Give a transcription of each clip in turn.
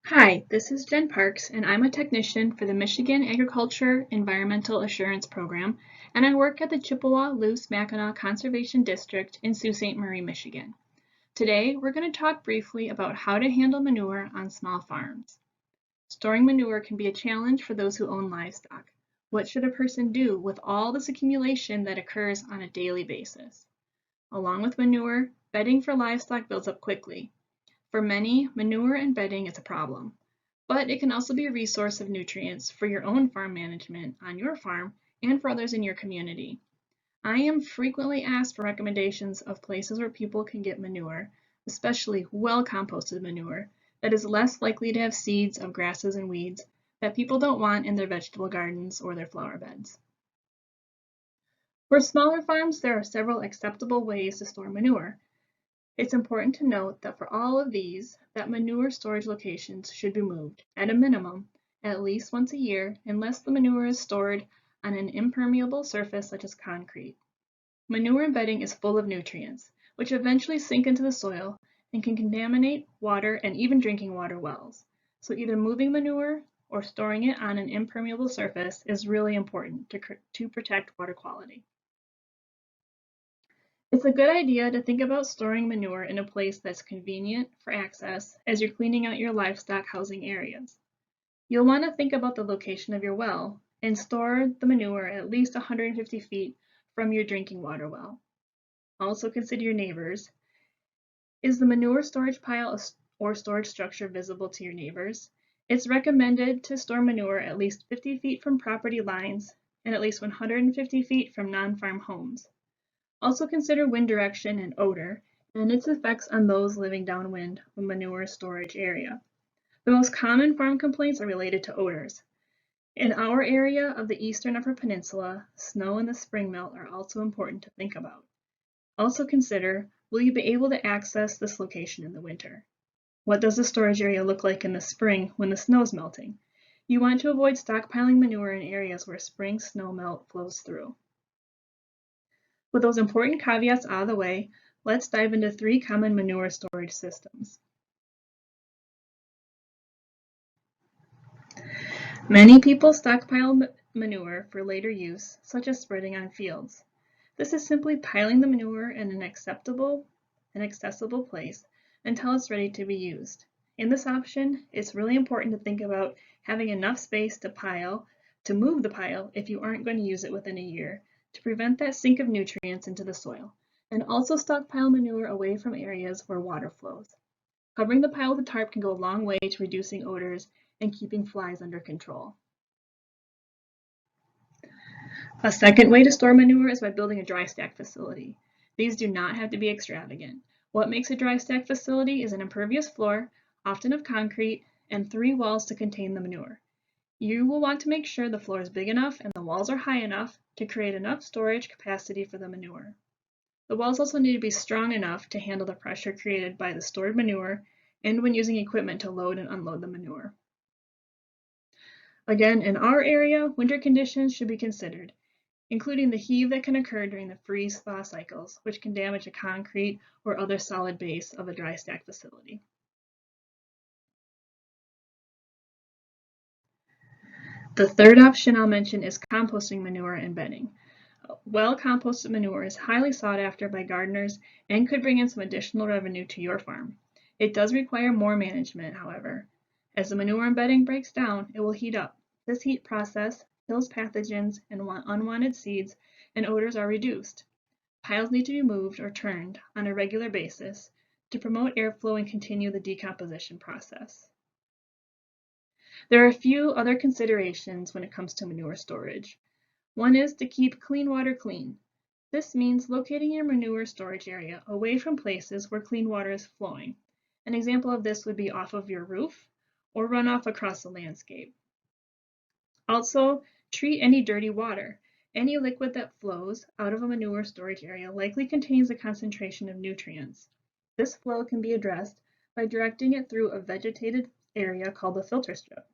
Hi, this is Jen Parks, and I'm a technician for the Michigan Agriculture Environmental Assurance Program, and I work at the Chippewa Luce Mackinac Conservation District in Sault Ste. Marie, Michigan. Today, we're going to talk briefly about how to handle manure on small farms. Storing manure can be a challenge for those who own livestock. What should a person do with all this accumulation that occurs on a daily basis? Along with manure, bedding for livestock builds up quickly. For many, manure and bedding is a problem, but it can also be a resource of nutrients for your own farm management on your farm and for others in your community. I am frequently asked for recommendations of places where people can get manure, especially well-composted manure, that is less likely to have seeds of grasses and weeds that people don't want in their vegetable gardens or their flower beds. For smaller farms, there are several acceptable ways to store manure. It's important to note that for all of these, that manure storage locations should be moved, at a minimum, at least once a year, unless the manure is stored on an impermeable surface such as concrete. Manure bedding is full of nutrients, which eventually sink into the soil and can contaminate water and even drinking water wells. So either moving manure or storing it on an impermeable surface is really important to protect water quality. It's a good idea to think about storing manure in a place that's convenient for access as you're cleaning out your livestock housing areas. You'll want to think about the location of your well and store the manure at least 150 feet from your drinking water well. Also consider your neighbors. Is the manure storage pile or storage structure visible to your neighbors? It's recommended to store manure at least 50 feet from property lines and at least 150 feet from non-farm homes. Also consider wind direction and odor and its effects on those living downwind of a manure storage area. The most common farm complaints are related to odors. In our area of the Eastern Upper Peninsula, snow and the spring melt are also important to think about. Also consider, will you be able to access this location in the winter? What does the storage area look like in the spring when the snow is melting? You want to avoid stockpiling manure in areas where spring snow melt flows through. With those important caveats out of the way, let's dive into 3 common manure storage systems. Many people stockpile manure for later use, such as spreading on fields. This is simply piling the manure in an accessible place until it's ready to be used. In this option, it's really important to think about having enough space to move the pile if you aren't going to use it within a year, to prevent that sink of nutrients into the soil, and also stockpile manure away from areas where water flows. Covering the pile with a tarp can go a long way to reducing odors and keeping flies under control. A second way to store manure is by building a dry stack facility. These do not have to be extravagant. What makes a dry stack facility is an impervious floor, often of concrete, and 3 walls to contain the manure. You will want to make sure the floor is big enough and the walls are high enough to create enough storage capacity for the manure. The walls also need to be strong enough to handle the pressure created by the stored manure and when using equipment to load and unload the manure. Again, in our area, winter conditions should be considered, including the heave that can occur during the freeze-thaw cycles, which can damage the concrete or other solid base of a dry stack facility. The third option I'll mention is composting manure and bedding. Well-composted manure is highly sought after by gardeners and could bring in some additional revenue to your farm. It does require more management, however. As the manure and bedding breaks down, it will heat up. This heat process kills pathogens and unwanted seeds, and odors are reduced. Piles need to be moved or turned on a regular basis to promote airflow and continue the decomposition process. There are a few other considerations when it comes to manure storage. One is to keep clean water clean. This means locating your manure storage area away from places where clean water is flowing. An example of this would be off of your roof or runoff across the landscape. Also, treat any dirty water. Any liquid that flows out of a manure storage area likely contains a concentration of nutrients. This flow can be addressed by directing it through a vegetated area called the filter strip.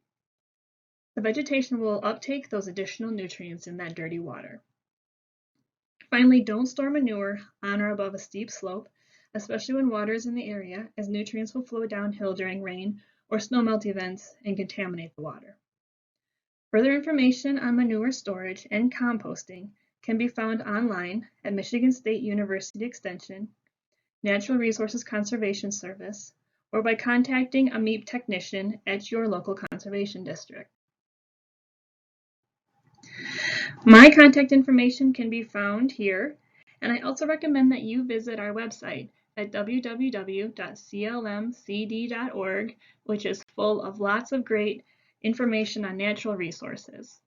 The vegetation will uptake those additional nutrients in that dirty water. Finally, don't store manure on or above a steep slope, especially when water is in the area, as nutrients will flow downhill during rain or snowmelt events and contaminate the water. Further information on manure storage and composting can be found online at Michigan State University Extension, Natural Resources Conservation Service, or by contacting a MEP technician at your local conservation district. My contact information can be found here, and I also recommend that you visit our website at www.clmcd.org, which is full of lots of great information on natural resources.